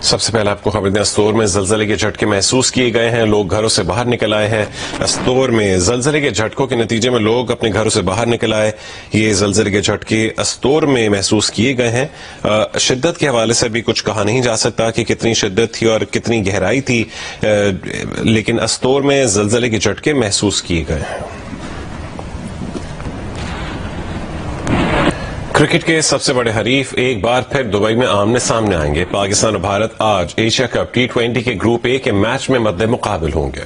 سب سے پہلے آپ کو خبر دیں، استور میں زلزلے کے جھٹکے محسوس کیے گئے ہیں، لوگ گھروں سے باہر نکل آئے ہیں۔ استور میں زلزلے کے جھٹکوں کے نتیجے میں لوگ اپنے گھروں سے باہر نکل آئے۔ یہ زلزلے کے جھٹکے استور میں محسوس کیے گئے ہیں۔ شدت کے حوالے سے بھی کچھ کہا نہیں جا سکتا کہ کتنی شدت تھی اور کتنی گہرائی تھی، لیکن استور میں زلزلے کے جھٹکے محسوس کیے گئے ہیں۔ کرکٹ کے سب سے بڑے حریف ایک بار پھر دبئی میں آمنے سامنے آئیں گے۔ پاکستان اور بھارت آج ایشیا کپ T20 کے گروپ اے کے میچ میں مد مقابل ہوں گے۔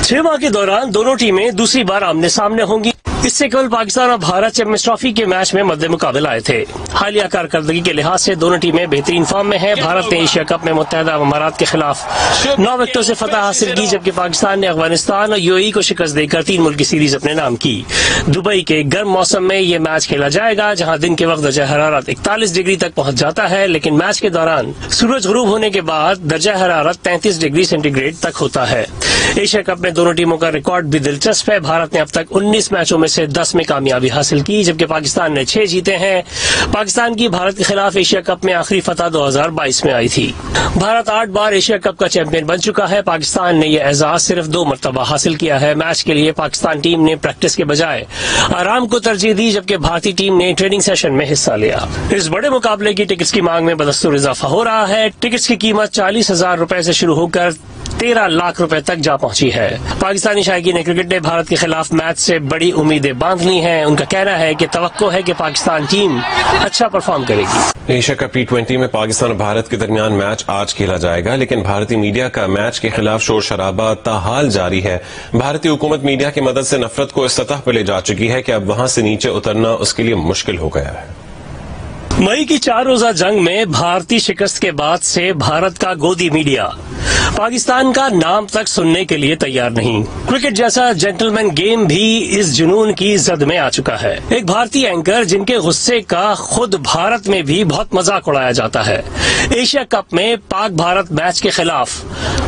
6 ماہ کے دوران دونوں ٹیمیں دوسری بار آمنے سامنے ہوں گی۔ اس سے قبل پاکستان اور بھارت چیمپئنز ٹرافی کے میچ میں مد مقابل آئے تھے۔ حالیہ کارکردگی کے لحاظ سے دونوں ٹیمیں بہترین فارم میں ہیں۔ بھارت نے ایشیا کپ میں متحدہ امارات کے خلاف 9 وکٹوں سے فتح حاصل کی، جبکہ پاکستان نے افغانستان اور UAE کو شکست دے کر 3 ملکی سیریز اپنے نام کی۔ دبئی کے گرم موسم میں یہ میچ کھیلا جائے گا، جہاں دن کے وقت درجہ حرارت 41 ڈگری تک پہنچ جاتا ہے، لیکن میچ کے دوران سورج غروب ہونے کے بعد درجہ حرارت 33 ڈگری سینٹی گریڈ تک ہوتا ہے۔ ایشیا کپ میں دونوں ٹیموں کا ریکارڈ بھی دلچسپ ہے۔ بھارت نے اب تک 19 میچوں میں سے 10 میں کامیابی حاصل کی، جبکہ پاکستان نے 6 جیتے ہیں۔ پاکستان کی بھارت کے خلاف ایشیا کپ میں آخری فتح 2022 میں آئی تھی۔ بھارت 8 بار ایشیا کپ کا چیمپئن بن چکا ہے۔ پاکستان نے یہ اعزاز صرف 2 مرتبہ حاصل کیا ہے۔ میچ کے لیے پاکستان ٹیم نے پریکٹس کے بجائے آرام کو ترجیح دی، جبکہ بھارتی ٹیم نے ٹریننگ سیشن میں حصہ لیا۔ اس بڑے مقابلے کی ٹکٹس کی مانگ میں بدستور اضافہ ہو رہا ہے۔ ٹکٹس کی قیمت 40,000 روپے سے شروع ہو کر 13 لاکھ روپے تک جا پہنچی ہے۔ پاکستانی شائقین کرکٹ نے بھارت کے خلاف میچ سے بڑی امیدیں باندھ لی ہیں۔ ان کا کہنا ہے کہ توقع ہے کہ پاکستان ٹیم اچھا پرفارم کرے گی۔ ایشیا کپ T20 میں پاکستان اور بھارت کے درمیان میچ آج کھیلا جائے گا، لیکن بھارتی میڈیا کا میچ کے خلاف شور شرابہ تاحال جاری ہے۔ بھارتی حکومت میڈیا کی مدد سے نفرت کو اس سطح پر لے جا چکی ہے کہ اب وہاں سے نیچے اترنا اس کے لیے مشکل ہو گیا ہے۔ مئی کی 4 روزہ جنگ میں بھارتی شکست کے بعد سے بھارت کا گودی میڈیا پاکستان کا نام تک سننے کے لیے تیار نہیں۔ کرکٹ جیسا جینٹل مین گیم بھی اس جنون کی زد میں آ چکا ہے۔ ایک بھارتی اینکر جن کے غصے کا خود بھارت میں بھی بہت مذاق اڑایا جاتا ہے، ایشیا کپ میں پاک بھارت میچ کے خلاف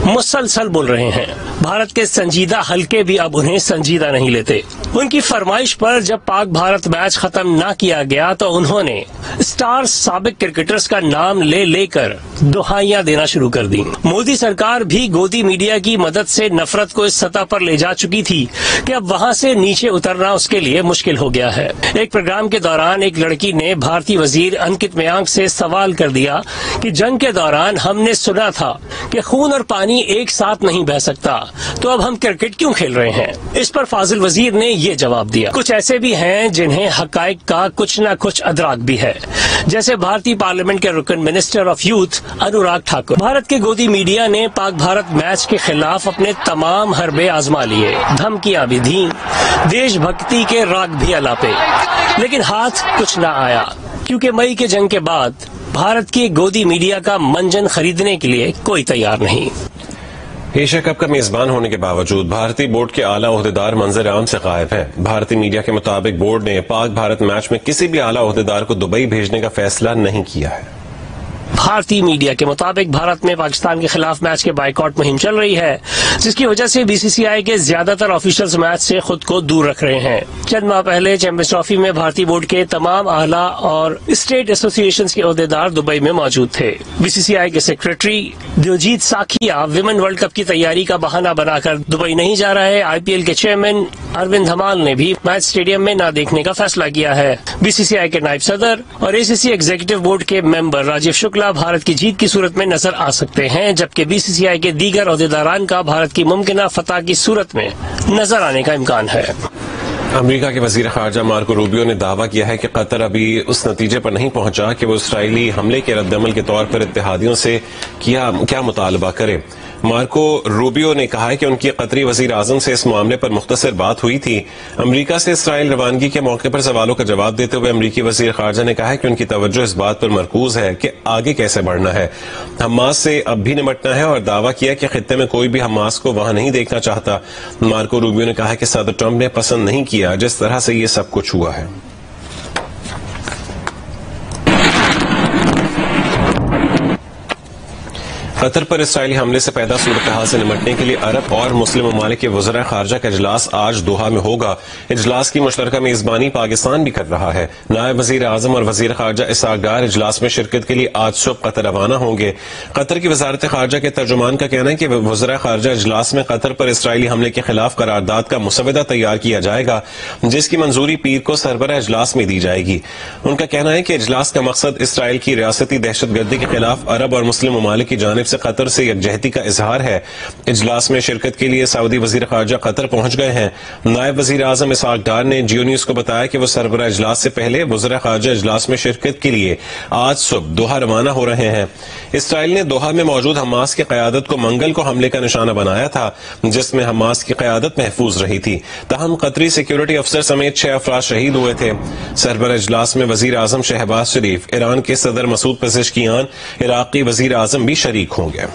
مسلسل بول رہے ہیں۔ بھارت کے سنجیدہ حلقے بھی اب انہیں سنجیدہ نہیں لیتے۔ ان کی فرمائش پر جب پاک بھارت میچ ختم نہ کیا گیا تو انہوں نے اسٹار سابق کرکٹرز کا نام لے لے کر دہائیاں دینا شروع کر دی۔ مودی سرکار بھی گودی میڈیا کی مدد سے نفرت کو اس سطح پر لے جا چکی تھی کہ اب وہاں سے نیچے اترنا اس کے لیے مشکل ہو گیا ہے۔ ایک پروگرام کے دوران ایک لڑکی نے بھارتی وزیر انکت میانک سے سوال کر دیا کہ جنگ کے دوران ہم نے سنا تھا کہ خون اور پانی ایک ساتھ نہیں بہہ سکتا، تو اب ہم کرکٹ کیوں کھیل رہے ہیں؟ اس پر فاضل وزیر نے یہ جواب دیا۔ کچھ ایسے بھی ہیں جنہیں حقائق کا کچھ نہ کچھ ادراک بھی ہے، جیسے بھارتی پارلیمنٹ کے رکن minister of youth Anurag Thakur. Bharat کے گودی میڈیا نے پاک بھارت میچ کے خلاف اپنے تمام حربے آزما لیے، دھمکیاں بھی دیں، دیش بھکتی کے راگ بھی الاپے، لیکن ہاتھ کچھ نہ آیا، کیونکہ مئی کے جنگ کے بعد بھارت کی گودی میڈیا کا منجن خریدنے کے لیے کوئی تیار نہیں۔ ایشیا کپ کا میزبان ہونے کے باوجود بھارتی بورڈ کے اعلیٰ عہدیدار منظر عام سے غائب ہیں۔ بھارتی میڈیا کے مطابق بورڈ نے پاک بھارت میچ میں کسی بھی اعلیٰ عہدیدار کو دبئی بھیجنے کا فیصلہ نہیں کیا ہے۔ بھارتی میڈیا کے مطابق بھارت میں پاکستان کے خلاف میچ کے بائیکاٹ مہم چل رہی ہے، جس کی وجہ سے BCCI کے زیادہ تر آفیشلز میچ سے خود کو دور رکھ رہے ہیں۔ چند ماہ پہلے چیمپئنز ٹرافی میں بھارتی بورڈ کے تمام اعلیٰ اور اسٹیٹ ایسوسیشنز کے عہدیدار دبئی میں موجود تھے۔ BCCI کے سیکرٹری دیوجیت ساکھیا ویمن ورلڈ کپ کی تیاری کا بہانہ بنا کر دبئی نہیں جا رہے۔ IPL کے چیئرمین اروند دھمال نے بھی میچ اسٹیڈیم میں نہ دیکھنے کا فیصلہ کیا ہے۔ BCCI کے نائب صدر اور ACC ایگزیکٹو بورڈ کے ممبر راجیو شکلا بھارت کی جیت کی صورت میں نظر آ سکتے ہیں، جبکہ BCCI کے دیگر عہدیداران کا بھارت کی ممکنہ فتح کی صورت میں نظر آنے کا امکان ہے۔ امریکہ کے وزیر خارجہ مارکو روبیو نے دعویٰ کیا ہے کہ قطر ابھی اس نتیجے پر نہیں پہنچا کہ وہ اسرائیلی حملے کے رد عمل کے طور پر اتحادیوں سے کیا مطالبہ کرے۔ مارکو روبیو نے کہا ہے کہ ان کی قطری وزیر اعظم سے اس معاملے پر مختصر بات ہوئی تھی۔ امریکہ سے اسرائیل روانگی کے موقع پر سوالوں کا جواب دیتے ہوئے امریکی وزیر خارجہ نے کہا ہے کہ ان کی توجہ اس بات پر مرکوز ہے کہ آگے کیسے بڑھنا ہے، حماس سے اب بھی نمٹنا ہے، اور دعویٰ کیا کہ خطے میں کوئی بھی حماس کو وہاں نہیں دیکھنا چاہتا۔ مارکو روبیو نے کہا کہ صدر ٹرمپ نے پسند نہیں کیا جس طرح سے یہ سب کچھ ہوا ہے۔ قطر پر اسرائیلی حملے سے پیدا صورتحال سے نمٹنے کے لیے عرب اور مسلم ممالک کے وزراء خارجہ کا اجلاس آج دوحہ میں ہوگا۔ اجلاس کی مشترکہ میزبانی پاکستان بھی کر رہا ہے۔ نائب وزیر اعظم اور وزیر خارجہ اسحاق ڈار اجلاس میں شرکت کے لیے آج صبح قطر روانہ ہوں گے۔ قطر کی وزارت خارجہ کے ترجمان کا کہنا ہے کہ وزراء خارجہ اجلاس میں قطر پر اسرائیلی حملے کے خلاف قرارداد کا مسودہ تیار کیا جائے گا، جس کی منظوری پیر کو سربراہ اجلاس میں دی جائے گی۔ ان کا کہنا ہے کہ اجلاس کا مقصد اسرائیل کی ریاستی دہشت گردی کے خلاف عرب اور مسلم ممالک کی جانب سے قطر سے یکجہتی کا اظہار ہے۔ اجلاس میں شرکت کے لیے سعودی وزیر خارجہ قطر پہنچ گئے ہیں۔ نائب وزیر اعظم اسحاق ڈار نے جیو نیوز کو بتایا کہ وہ سربراہ اجلاس سے پہلے وزراء خارجہ اجلاس میں شرکت کے لیے آج صبح دوحہ روانہ ہو رہے ہیں۔ اسرائیل نے دوحہ میں موجود حماس کی قیادت کو منگل کو حملے کا نشانہ بنایا تھا، جس میں حماس کی قیادت محفوظ رہی تھی، تاہم قطری سیکیورٹی افسر سمیت 6 افراد شہید ہوئے تھے۔ سربراہ اجلاس میں وزیر اعظم شہباز شریف، ایران کے صدر مسعود پزشکیان، عراقی وزیر اعظم بھی شریک ہوں گے۔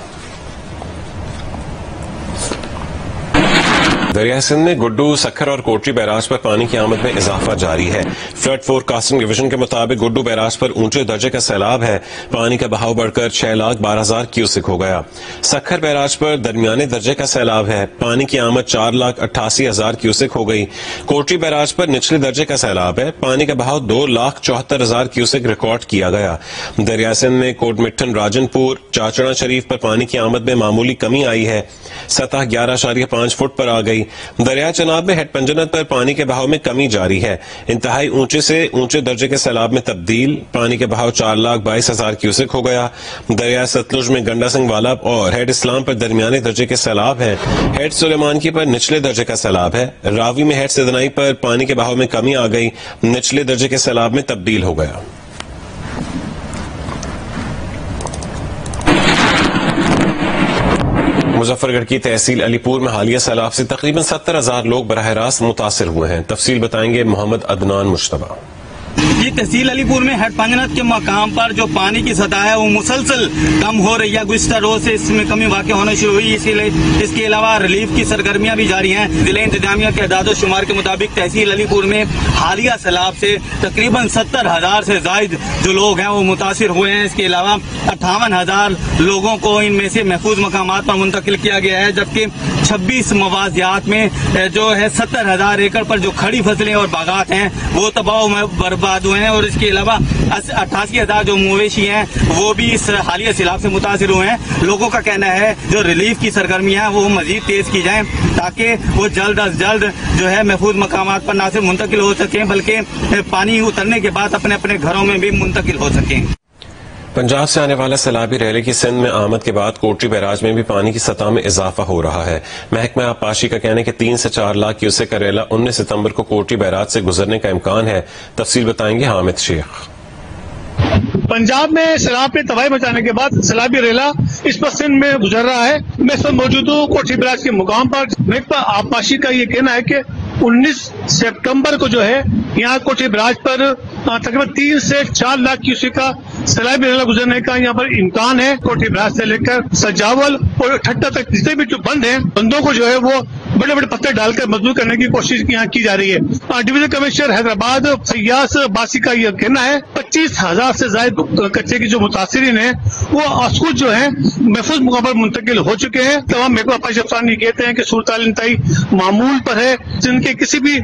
دریائے سندھ میں گڈو، سکھر اور کوٹری بیراج پر پانی کی آمد میں اضافہ جاری ہے۔ فلڈ فور کاسٹنگ ڈویژن کے مطابق گڈو بیراج پر اونچے درجے کا سیلاب ہے، پانی کا بہاؤ بڑھ کر 6,12,000 کیوسک ہو گیا۔ سکھر بیراج پر درمیانے درجے کا سیلاب ہے، پانی کی آمد 4,88,000 کیوسک ہو گئی۔ کوٹری بیراج پر نچلے درجے کا سیلاب ہے، پانی کا بہاؤ 2,74,000 کیوسک ریکارڈ کیا گیا۔ دریائے سندھ میں کوٹ مٹھن، راجن پور، چاچڑا شریف پر پانی کی آمد میں معمولی کمی آئی ہے، سطح 11.5 فٹ پر آ گئی۔ دریا چناب میں ہیڈ پنجنت پر پانی کے بہاؤ میں کمی جاری ہے، انتہائی اونچے سے اونچے درجے کے سیلاب میں تبدیل، پانی کے بہاؤ 4,22,000 کیوسک ہو گیا۔ دریا ستلج میں گنڈا سنگھ والا اور ہیڈ اسلام پر درمیانے درجے کے سیلاب ہیں، ہیڈ سلیمان کی پر نچلے درجے کا سیلاب ہے۔ راوی میں ہیڈ سدنائی پر پانی کے بہاؤ میں کمی آ گئی، نچلے درجے کے سیلاب میں تبدیل ہو گیا۔ مظفر گڑھ کی تحصیل علی پور میں حالیہ سیلاب سے تقریباً 70,000 لوگ براہ راست متاثر ہوئے ہیں۔ تفصیل بتائیں گے محمد عدنان مشتبہ۔ یہ تحصیل علی پور میں ہیڈ پنجنت کے مقام پر جو پانی کی سطح ہے وہ مسلسل کم ہو رہی ہے، گزشتہ روز سے اس میں کمی واقع ہونا شروع ہوئی۔ اس کے علاوہ ریلیف کی سرگرمیاں بھی جاری ہیں۔ ضلع انتظامیہ کے اعداد و شمار کے مطابق تحصیل علی پور میں حالیہ سیلاب سے تقریباً 70,000 سے زائد جو لوگ ہیں وہ متاثر ہوئے ہیں۔ اس کے علاوہ 58,000 لوگوں کو ان میں سے محفوظ مقامات پر منتقل کیا گیا ہے، جبکہ 26 مواضعات میں جو ہے 70,000 ایکڑ پر جو کھڑی فصلیں اور باغات ہیں وہ تباہ و برباد ہوئے ہیں، اور اس کے علاوہ 88,000 جو مویشی ہیں وہ بھی اس حالیہ سیلاب سے متاثر ہوئے ہیں۔ لوگوں کا کہنا ہے جو ریلیف کی سرگرمیاں ہیں وہ مزید تیز کی جائیں تاکہ وہ جلد از جلد جو ہے محفوظ مقامات پر نہ صرف منتقل ہو سکیں بلکہ پانی اترنے کے بعد اپنے اپنے گھروں میں بھی منتقل ہو سکیں۔ پنجاب سے آنے والا سیلابی ریلے کی سندھ میں آمد کے بعد کوٹری بیراج میں بھی پانی کی سطح میں اضافہ ہو رہا ہے۔ محکمہ آبپاشی کا کہنا ہے کہ 3 سے 4 لاکھ کیوسک کا ریلا 19 ستمبر کو کوٹری بیراج سے گزرنے کا امکان ہے۔ تفصیل بتائیں گے حامد شیخ۔ پنجاب میں سیلاب پہ تباہی مچانے کے بعد سیلابی ریلا اس پر سندھ میں گزر رہا ہے۔ میں اس وقت موجود ہوں کوٹری بیراج کے مقام پر۔ محکمہ آبپاشی کا یہ کہنا ہے کہ 19 سپتمبر کو جو ہے یہاں کوٹری بیراج پر تقریباً 3 سے 4 لاکھ کیوسک کا سیلابی ریلا گزرنے کا یہاں پر امکان ہے۔ کوٹری بیراج سے لے کر سجاول اور ٹھٹا تک جتنے بھی جو بند ہیں، بندوں کو جو ہے وہ بڑے بڑے پتھر ڈال کر مضبوط کرنے کی کوشش یہاں کی جا رہی ہے۔ ڈویژن کمشنر حیدرآباد فیاض باسی کا یہ کہنا ہے 25,000 سے زائد کچے کی جو متاثرین ہیں وہ اسکول جو ہیں محفوظ مقام پر منتقل ہو چکے ہیں۔ تمام محکمہ آبپاشی افسران یہ کہتے ہیں کہ صورتحال انتہائی معمول پر ہے، جن کے کسی بھی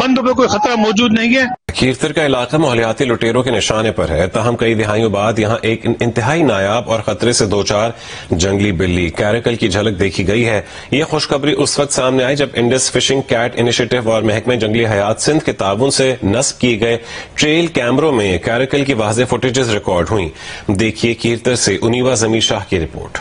بند پہ کوئی خطرہ موجود نہیں ہے۔ کھیرتر کا علاقہ ماحولیاتی لٹیروں کے نشانے پر ہے، تاہم کئی دہائیوں بعد یہاں ایک انتہائی نایاب اور خطرے سے دوچار جنگلی بلی کیریکل کی جھلک دیکھی گئی ہے۔ یہ خوشخبری اس وقت سامنے آئی جب انڈس فشنگ کیٹ انیشیٹو اور محکمہ جنگلی حیات سندھ کے تعاون سے نصب کیے گئے ٹریل کیمروں میں کیریکل کی واضح فوٹیجز ریکارڈ ہوئیں۔ دیکھیے کھیرتر سے انیوا ضمیر شاہ کی رپورٹ۔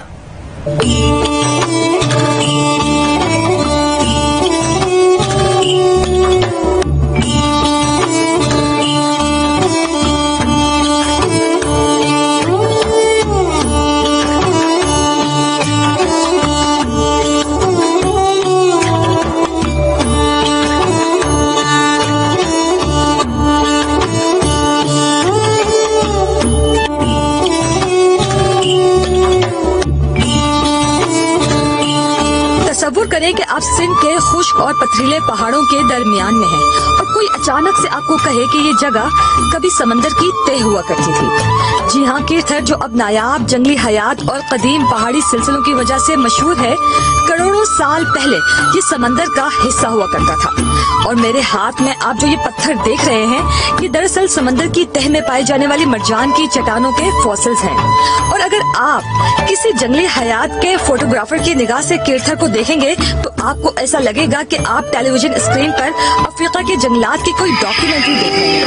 آپ سندھ کے خشک اور پتھریلے پہاڑوں کے درمیان میں ہیں اور کوئی اچانک سے آپ کو کہے کہ یہ جگہ کبھی سمندر کی تہ ہوا کرتی تھی. جی ہاں، کیرتھر جو اب نایاب جنگلی حیات اور قدیم پہاڑی سلسلوں کی وجہ سے مشہور ہے، کروڑوں سال پہلے یہ سمندر کا حصہ ہوا کرتا تھا. اور میرے ہاتھ میں آپ جو یہ پتھر دیکھ رہے ہیں، یہ دراصل سمندر کی تہ میں پائے جانے والی مرجان کی چٹانوں کے فوسلز ہیں. اور اگر آپ کسی جنگلی حیات کے فوٹوگرافر کی نگاہ سے کیرتھر کو دیکھیں گے تو آپ کو ایسا لگے گا کہ آپ ٹیلی ویژن اسکرین پر افریقہ کے جنگلات کی کوئی ڈاکیومنٹری دیکھ رہے ہیں.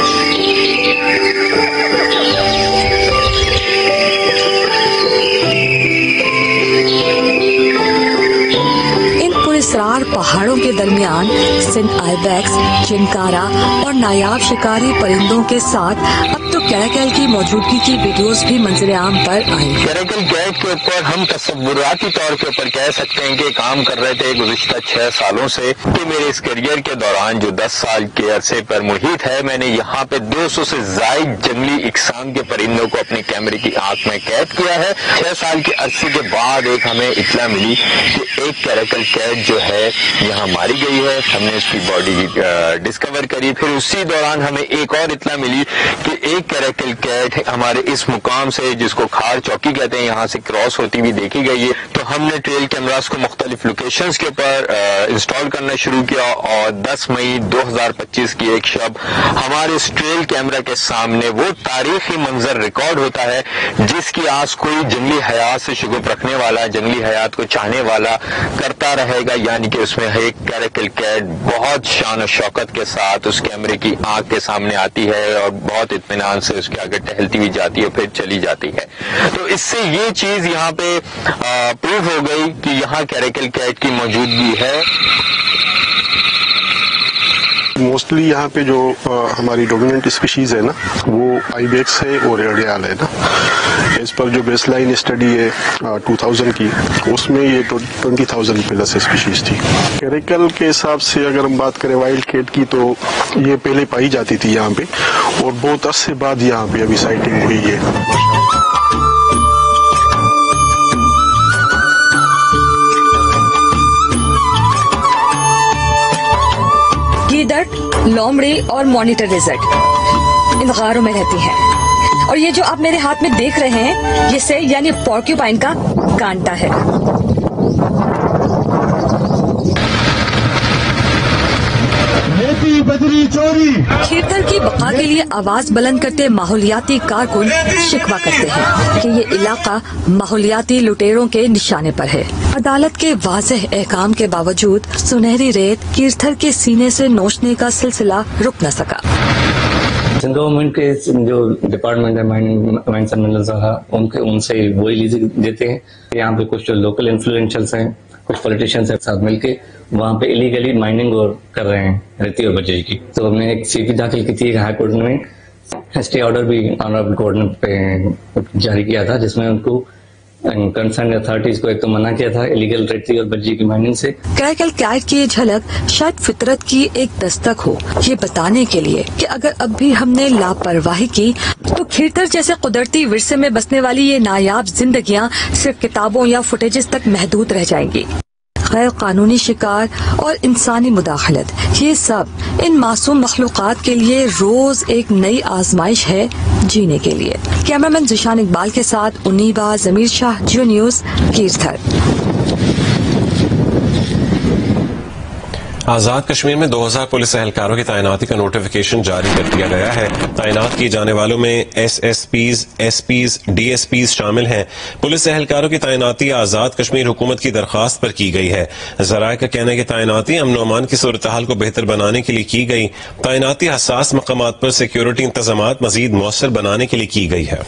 اسرار پہاڑوں کے درمیان سندھ آئیبیکس، چنکارا اور نایاب شکاری پرندوں کے ساتھ اب تو کیراکل کی موجودگی کی ویڈیوز بھی منظر عام پر آئی. کیراکل گیٹ کے اوپر ہم تصوراتی طور کے اوپر کہہ سکتے ہیں کہ کام کر رہے تھے گزشتہ 6 سالوں سے. کہ میرے اس کیریئر کے دوران جو 10 سال کے عرصے پر محیط ہے، میں نے یہاں پہ 200 سے زائد جنگلی اقسام کے پرندوں کو اپنے کیمرے کی آنکھ میں قید کیا ہے. 6 سال کے عرصے کے بعد ایک ہمیں اطلاع ملی کہ ایک کیراکل کیٹ جو ہے یہاں ماری گئی ہے. ہم نے اس کی باڈی ڈسکور کری. پھر اسی دوران ہمیں ایک اور اطلاع ملی کہ ایک کیراکل کیٹ ہمارے اس مقام سے، جس کو کھار چوکی کہتے ہیں، یہاں سے کراس ہوتی ہوئی دیکھی گئی ہے. تو ہم نے ٹریل کیمراز کو مختلف لوکیشنز کے اوپر انسٹال کرنا شروع کیا اور 10 مئی 2025 کی ایک شب ہمارے اس ٹریل کیمرہ کے سامنے وہ تاریخی منظر ریکارڈ ہوتا ہے جس کی آس کوئی جنگلی حیات سے شگوف رکھنے والا، جنگلی حیات کو چاہنے والا کرتا رہے گا. یعنی کہ اس میں ایک کیراکل کیٹ بہت شان و شوکت کے ساتھ اس کیمرے کی آنکھ کے سامنے آتی ہے اور بہت اطمینان سے اس کے آگے ٹہلتی ہوئی جاتی ہے، پھر چلی جاتی ہے. تو اس سے یہ چیز یہاں پہ پروو ہو گئی کہ یہاں کیراکل کیٹ کی موجودگی ہے. موسٹلی یہاں پہ جو ہماری ڈومیننٹ اسپیشیز ہے نا، وہ آئی بیکس ہے اور ریڈیال ہے نا. اس پر جو بیس لائن اسٹڈی ہے 2000 کی، اس میں یہ 20,000 پلس اسپیشیز تھی. کیراکل کے حساب سے اگر ہم بات کریں وائلڈ کیٹ کی، تو یہ پہلے پائی جاتی تھی یہاں پہ اور بہت عرصے بعد یہاں پہ ابھی سائٹنگ ہوئی ہے. گیدڑ، لومڑی اور مانیٹر لیزرڈ ان غاروں میں رہتی ہیں. اور یہ جو آپ میرے ہاتھ میں دیکھ رہے ہیں، یہ سے یعنی پورکیوپائن کا کانٹا ہے. کیرتھر کی بقا کے لیے آواز بلند کرتے ماحولیاتی کارکن شکوہ کرتے ہیں کہ یہ علاقہ ماحولیاتی لٹیروں کے نشانے پر ہے. عدالت کے واضح احکام کے باوجود سنہری ریت کیرتھر کے سینے سے نوچنے کا سلسلہ رک نہ سکا. سندھ گورنمنٹ کے جو ڈپارٹمنٹ ہے مائنس اینڈ منرلز ان سے وہی لیز دیتے ہیں. یہاں پہ کچھ جو لوکل انفلوئنشلس ہیں، کچھ پولیٹیشینس کے ساتھ مل کے وہاں پہ ایلیگلی مائننگ اور کر رہے ہیں ریتی اور بجری کی. تو ہم نے ایک سی پی داخل کی تھی ہائی کورٹ میں. اسٹے آرڈر بھی آنریبل کورٹ نے جاری کیا تھا، جس میں ان کو کنسرن اتھارٹیز کو ایک تو منع کیا تھا ایلیگل ریتی اور بجری کی مائننگ سے. کیراکل کیٹ کی یہ جھلک شاید فطرت کی ایک دستک ہو، یہ بتانے کے لیے کہ اگر اب بھی ہم نے لاپرواہی کی تو کیرتھر جیسے قدرتی ورثے میں بسنے والی یہ نایاب زندگیاں صرف کتابوں یا فوٹیجز تک محدود رہ جائیں گی. غیر قانونی شکار اور انسانی مداخلت، یہ سب ان معصوم مخلوقات کے لیے روز ایک نئی آزمائش ہے جینے کے لیے. کیمرامین ذیشان اقبال کے ساتھ انیبا، ضمیر شاہ، جیو نیوز، کیرتھر. آزاد کشمیر میں 2000 پولیس اہلکاروں کی تعیناتی کا نوٹیفیکیشن جاری کر دیا گیا ہے. تعینات کیے جانے والوں میں SPs, SPs, DSPs شامل ہیں. پولیس اہلکاروں کی تعیناتی آزاد کشمیر حکومت کی درخواست پر کی گئی ہے. ذرائع کا کہنا ہے کہ تعیناتی امن و امان کی صورتحال کو بہتر بنانے کے لیے کی گئی. تعیناتی حساس مقامات پر سیکیورٹی انتظامات مزید مؤثر بنانے کے لیے کی گئی ہے.